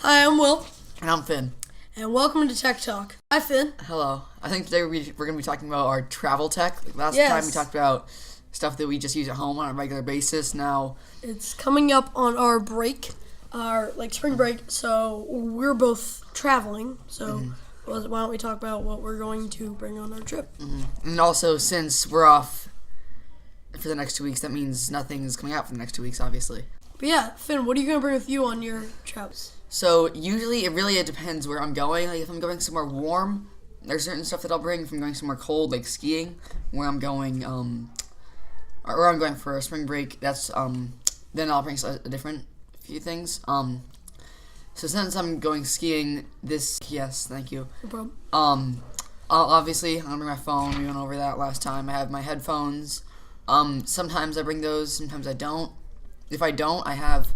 Hi, I'm Will, And I'm Finn. and welcome to Tech Talk. Hi, Finn. Hello. I think today we're going to be talking about our travel tech. Like last Yes. time we talked about stuff that we just use at home on a regular basis. Now, It's coming up on our break, our spring break, so we're both traveling. So why don't we talk about what we're going to bring on our trip? and also since we're off for the next 2 weeks, that means nothing is coming out for the next 2 weeks, obviously. But yeah, Finn, what are you going to bring with you on your travels? So usually it depends where I'm going. Like if I'm going somewhere warm, there's certain stuff that I'll bring. If I'm going somewhere cold, like skiing, where I'm going, or I'm going for a spring break, that's then I'll bring a different few things. So since I'm going skiing yes, thank you. No problem. Obviously I'm gonna bring my phone. We went over that last time. I have my headphones. Sometimes I bring those. Sometimes I don't. If I don't, I have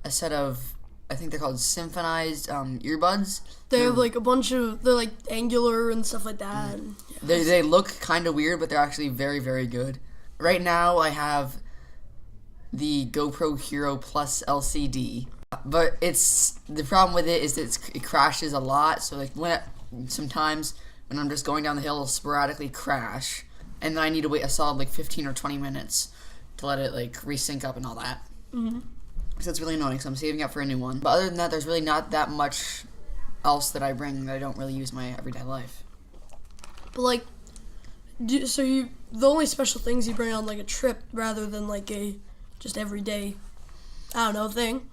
a set of, I think they're called symphonized earbuds. They have a bunch of, they're angular and stuff like that. And, They look kind of weird, but they're actually very, very good. Right now, I have the GoPro Hero Plus LCD, but the problem with it is that it crashes a lot. So sometimes when I'm just going down the hill, it'll sporadically crash, and then I need to wait a solid 15 or 20 minutes to let it resync up and all that. Mm-hmm. So it's really annoying, so I'm saving up for a new one. But other than that, there's really not that much else that I bring that I don't really use in my everyday life. But the only special things you bring on a trip rather than a just everyday, I don't know, thing,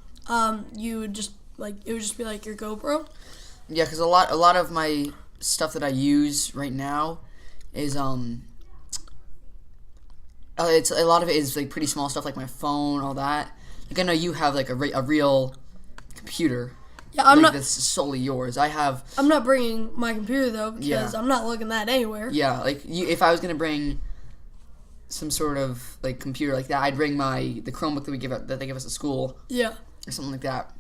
you would just it would just be your GoPro. Yeah, because a lot of my stuff that I use right now is it's a lot of it is pretty small stuff, like my phone, all that. I know you have a real computer. Yeah, I'm not. That's solely yours. I'm not bringing my computer though because I'm not looking that anywhere. Yeah, if I was gonna bring some sort of computer like that, I'd bring the Chromebook that they give us at school. Yeah. Or something like that.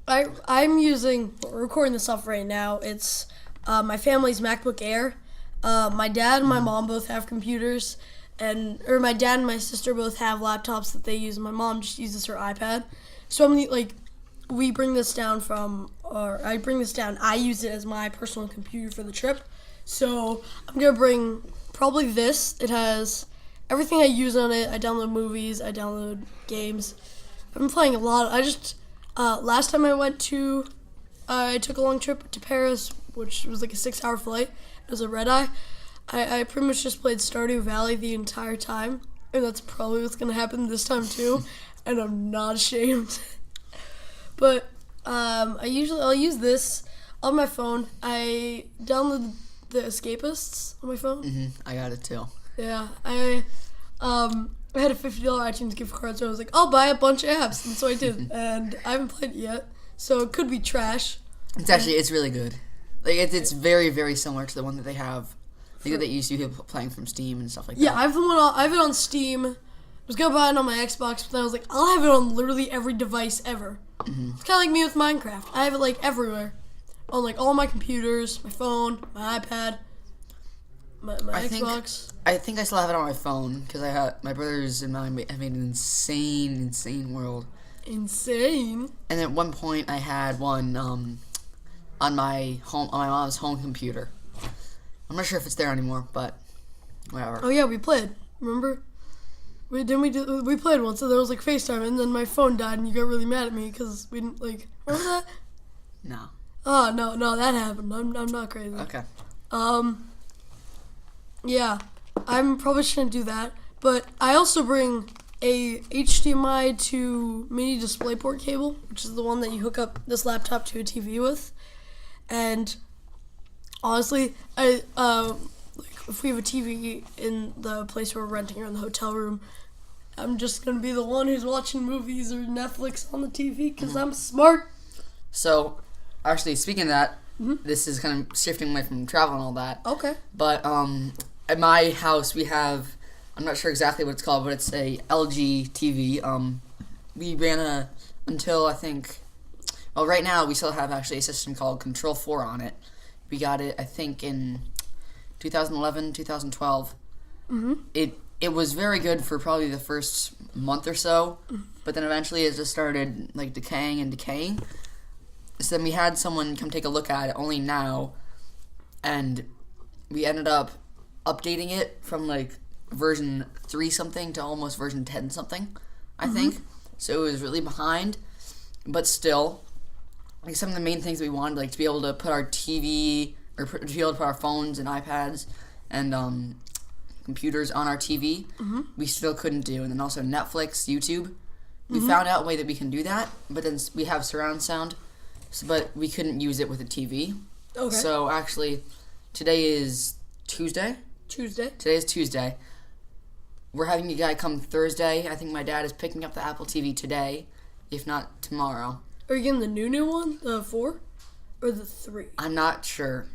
I'm recording this off right now. It's my family's MacBook Air. My dad and my mom both have computers, or my dad and my sister both have laptops that they use. My mom just uses her iPad. So we bring this down I bring this down. I use it as my personal computer for the trip. So I'm gonna bring probably this. It has everything I use on it. I download movies. I download games. I've been playing a lot. Last time I took a long trip to Paris, which was a 6-hour flight. It was a red eye. I pretty much just played Stardew Valley the entire time, and that's probably what's gonna happen this time too. And I'm not ashamed. But I'll use this on my phone. I downloaded the Escapists on my phone. I got it too. Yeah, I had a $50 iTunes gift card, so I was I'll buy a bunch of apps, and so I did. And I haven't played it yet, so it could be trash. It's really good. It's very, very similar to the one that they have. I think that you see people playing from Steam and stuff like that. Yeah, I have it on Steam. I was gonna buy it on my Xbox, but then I was I'll have it on literally every device ever. It's kind of like me with Minecraft. I have it everywhere, on all my computers, my phone, my iPad, my Xbox. I think I still have it on my phone because my brothers and I have made an insane world. Insane. And at one point, I had one on my mom's home computer. I'm not sure if it's there anymore, but whatever. Oh yeah, we played. Remember? We played once, so there was FaceTime, and then my phone died, and you got really mad at me because we didn't remember that? No. Oh no, that happened. I'm not crazy. Okay. Yeah, I'm probably shouldn't do that, but I also bring a HDMI to mini DisplayPort cable, which is the one that you hook up this laptop to a TV with, and honestly, if we have a TV in the place we're renting or in the hotel room, I'm just going to be the one who's watching movies or Netflix on the TV because I'm smart. So, actually, speaking of that, this is kind of shifting away from travel and all that. Okay. But at my house, we have, I'm not sure exactly what it's called, but it's a LG TV. We ran until I think, well, right now we still have actually a system called Control 4 on it. We got it, I think, in 2011, 2012. It was very good for probably the first month or so, but then eventually it just started decaying. So then we had someone come take a look at it only now, and we ended up updating it from like version 3 something to almost version 10 something, I think. So it was really behind, but still, like some of the main things we wanted, like to be able to put our TV or to be able to put our phones and iPads and computers on our TV, we still couldn't do. And then also Netflix, YouTube, we found out a way that we can do that, but then we have surround sound, but we couldn't use it with a TV. Okay. So actually, today is Tuesday. Today is Tuesday. We're having a guy come Thursday. I think my dad is picking up the Apple TV today, if not tomorrow. Are you getting the new one, the 4, or the 3? I'm not sure.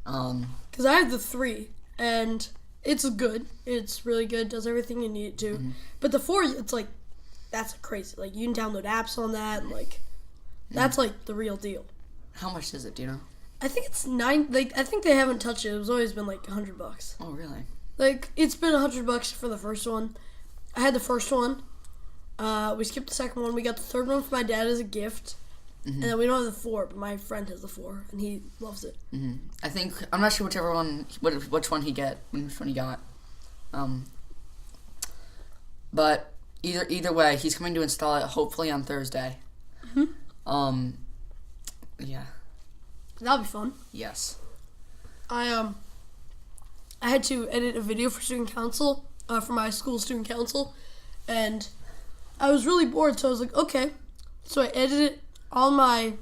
Because I have the 3, and it's good. It's really good. Does everything you need it to. But the 4, it's like, that's crazy. Like, you can download apps on that, and like, that's like the real deal. How much is it? Do you know? I think it's 9. Like, I think they haven't touched it. It's always been like $100. Oh, really? Like, it's been $100 for the first one. I had the first one. We skipped the second one. We got the third one for my dad as a gift. And then we don't have the 4, but my friend has the 4, and he loves it. I think I'm not sure which one he got. But either way, he's coming to install it hopefully on Thursday. Yeah. That'll be fun. Yes. I had to edit a video for student council, for my school student council, and I was really bored, so I was like, okay. So I edited it on my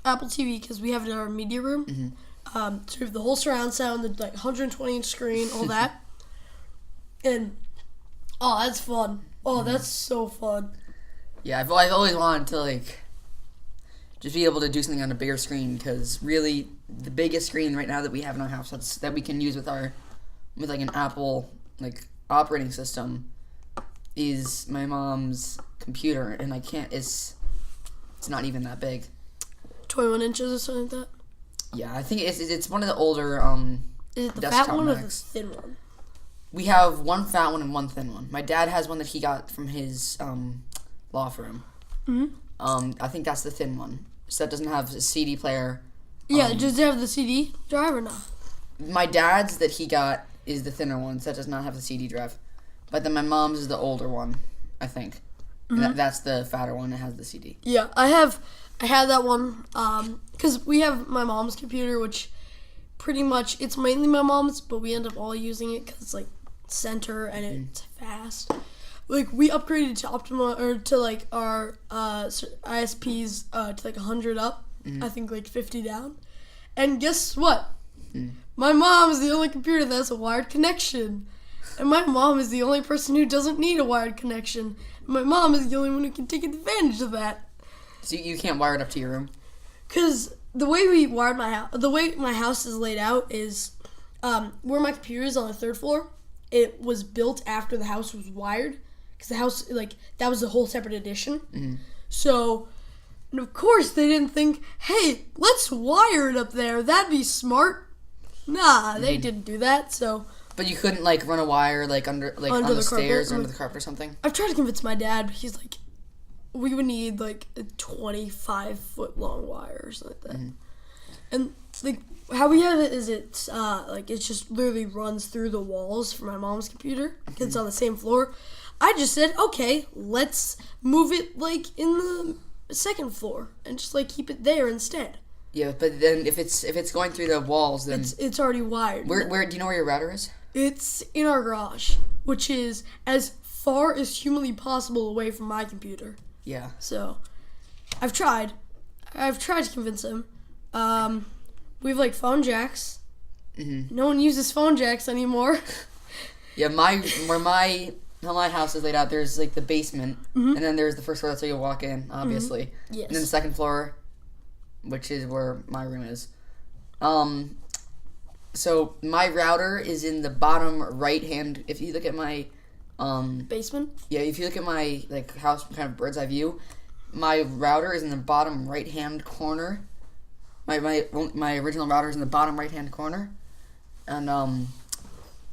Apple TV because we have it in our media room. So we have the whole surround sound, the like 120-inch screen, all that. And oh, that's fun. Oh, that's so fun. Yeah, I've always wanted to like just be able to do something on a bigger screen, because really the biggest screen right now that we have in our house that we can use with like an Apple like operating system is my mom's computer, and I can't. It's not even that big. 21 inches or something like that? Yeah, I think it's one of the older Is it the desktop fat one or the Macs. thin one? We have one fat one and one thin one. My dad has one that he got from his law firm. I think that's the thin one. So that doesn't have a CD player. Yeah, does it have the CD drive or not? My dad's that he got is the thinner one, so that does not have the CD drive. But then my mom's is the older one, I think. That's the fatter one that has the CD. Yeah, I had that one because we have my mom's computer, which pretty much it's mainly my mom's, but we end up all using it because it's like center and it's fast. Like we upgraded to Optima or to like our ISPs to like 100 up. I think like 50 down. And guess what? My mom is the only computer that has a wired connection. And my mom is the only person who doesn't need a wired connection. And my mom is the only one who can take advantage of that. So you can't wire it up to your room? Because the way we wired my house, the way my house is laid out is where my computer is on the 3rd floor. It was built after the house was wired. Because the house, like, that was a whole separate addition. So, and of course they didn't think, hey, let's wire it up there. That'd be smart. Nah, they didn't do that, so. But you couldn't, like, run a wire, like, under on the stairs or under the carpet or something? I've tried to convince my dad, but he's like, we would need, like, a 25-foot-long wire or something like that. And, like, how we have it is it's, like, it just literally runs through the walls for my mom's computer, because it's on the same floor. I just said, okay, let's move it, like, in the 2nd floor, and just, like, keep it there instead. Yeah, but then if it's going through the walls, then It's already wired. Where do you know where your router is? It's in our garage, which is as far as humanly possible away from my computer. Yeah. So, I've tried to convince him. We have like phone jacks. No one uses phone jacks anymore. Yeah, how my house is laid out, there's like the basement, and then there's the 1st floor. That's where you walk in, obviously. Yes. And then the 2nd floor, which is where my room is. So my router is in the bottom right hand. If you look at my basement. Yeah, if you look at my like house kind of bird's eye view, my router is in the bottom right hand corner. My original router is in the bottom right hand corner, and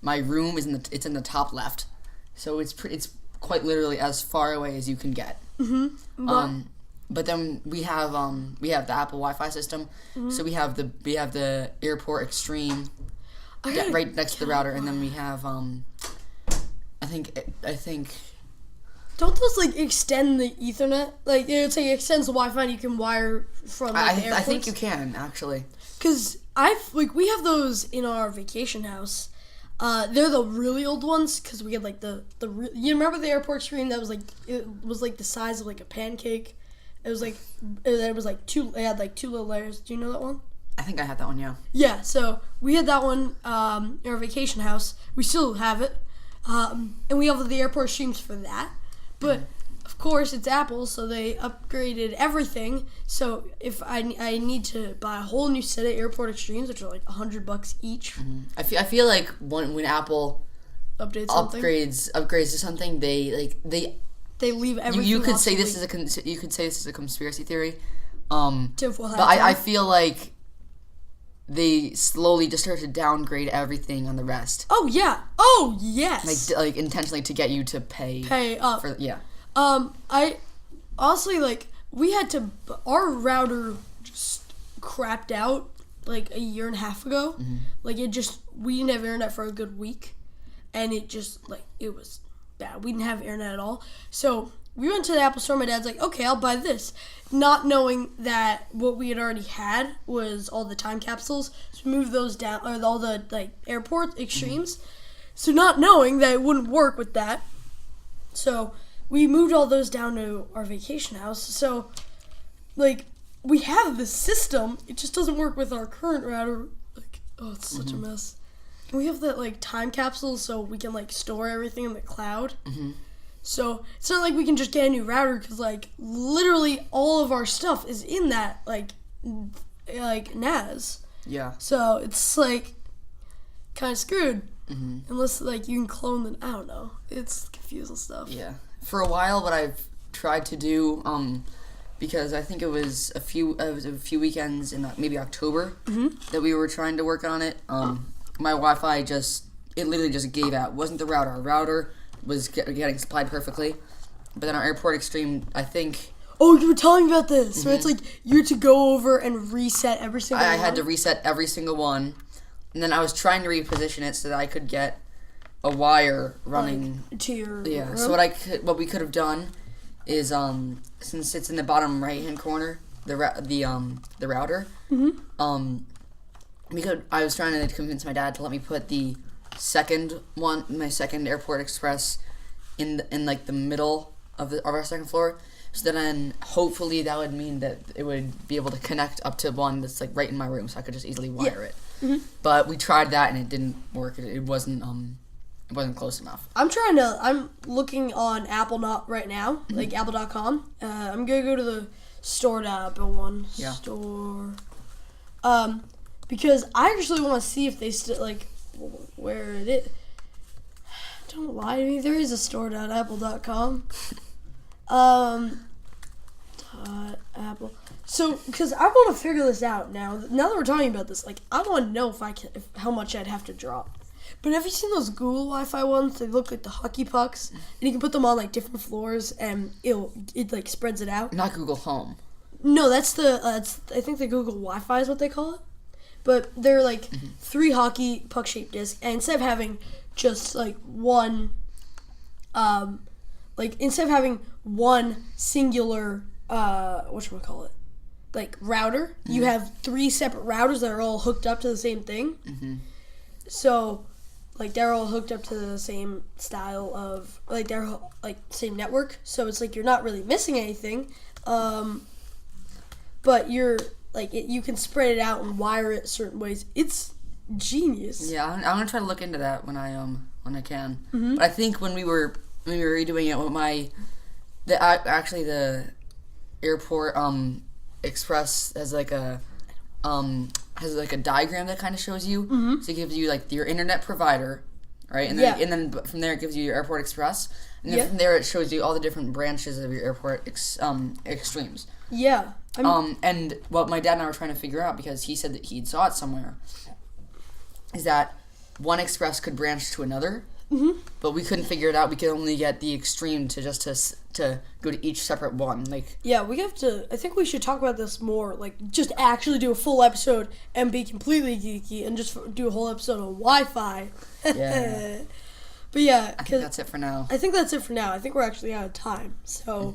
my room is in the top left. So it's quite literally as far away as you can get. But then we have the Apple Wi-Fi system, so we have the Airport Extreme right next to the router, and then we have I think. Don't those like extend the Ethernet? Like it's like it extends the Wi-Fi and you can wire from like, the airports? I think you can actually. Cause we have those in our vacation house. They're the really old ones because we had like you remember the Airport Extreme that was like it was like the size of like a pancake. It was like it had like two little layers. Do you know that one? I think I had that one. Yeah. Yeah. So we had that one in our vacation house. We still have it, and we have the Airport Extremes for that. But of course, it's Apple, so they upgraded everything. So if I need to buy a whole new set of Airport Extremes, which are like $100 each. I feel like when Apple upgrades to something, they leave everything. You could say this is a conspiracy theory. But I feel like they slowly just start to downgrade everything on the rest. Oh yeah. Oh yes. Like intentionally to get you to pay up. For, yeah. I honestly we had to our router just crapped out like a year and a half ago. Mm-hmm. Like we didn't have internet for a good week, and it just it was bad. We didn't have internet at all. So we went to the Apple store. My dad's like, okay, I'll buy this. Not knowing that what we had already had was all the time capsules. So we moved those down, or all the Airport Extremes. Mm-hmm. So not knowing that it wouldn't work with that. So we moved all those down to our vacation house. So, we have the system. It just doesn't work with our current router. It's such a mess. And we have that, time capsule so we can, store everything in the cloud. Mm-hmm. So, it's not like we can just get a new router because, literally all of our stuff is in that, NAS. Yeah. So, it's, kind of screwed. Mm-hmm. Unless, you can clone them. I don't know. It's confusing stuff. Yeah. For a while, what I've tried to do, because I think it was a few weekends in maybe October that we were trying to work on it. My Wi-Fi literally just gave out. It wasn't the router. Our router was getting supplied perfectly, but then our Airport Extreme, I think. Oh, you were telling me about this. Mm-hmm. So it's you had to go over and reset every single one. I had to reset every single one, and then I was trying to reposition it so that I could get a wire running to your room? So what we could have done is since it's in the bottom right hand corner, the router. Mm-hmm. I was trying to convince my dad to let me put my second Airport Express in the middle of our second floor, so then hopefully that would mean that it would be able to connect up to one that's right in my room, so I could just easily wire it. Mm-hmm. But we tried that and it didn't work. It wasn't close enough. I'm looking on Apple right now, Apple.com. I'm gonna go to the store.apple one. Yeah. Store. Because I actually want to see if they still where it is. Don't lie to me. There is a store.apple.com. Apple. So, because I want to figure this out now. Now that we're talking about this, I want to know how much I'd have to drop. But have you seen those Google Wi-Fi ones? They look like the hockey pucks, and you can put them on different floors, and it spreads it out. Not Google Home. No, that's I think the Google Wi-Fi is what they call it. But they're 3 hockey puck-shaped discs, and instead of having just one, instead of having one singular whatchamacallit, router, you have 3 separate routers that are all hooked up to the same thing. Mm-hmm. So. They're all hooked up to the same style of, they're, same network. So it's, you're not really missing anything. But you're, you can spread it out and wire it certain ways. It's genius. Yeah, I'm going to try to look into that when I can. Mm-hmm. But I think when we were redoing it with the Airport Express has a diagram that kind of shows you. Mm-hmm. So it gives you your internet provider, right? And then from there it gives you your Airport Express, and then from there it shows you all the different branches of your Airport Extremes. Yeah. And what my dad and I were trying to figure out, because he said that he saw it somewhere, is that one Express could branch to another, but we couldn't figure it out. We could only get the extreme to go to each separate one. Like, Yeah, we have to. I think we should talk about this more. Like, just actually do a full episode and be completely geeky, and just do a whole episode on Wi-Fi. Yeah. But yeah, I think that's it for now. I think that's it for now. I think we're actually out of time. So,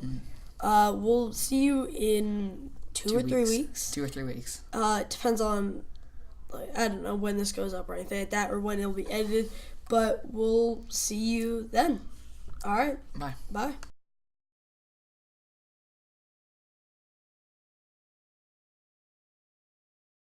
we'll see you in 2 or 3 weeks. 2 or 3 weeks. It depends on, like, I don't know when this goes up or anything like that, or when it'll be edited. But we'll see you then. All right. Bye. Bye.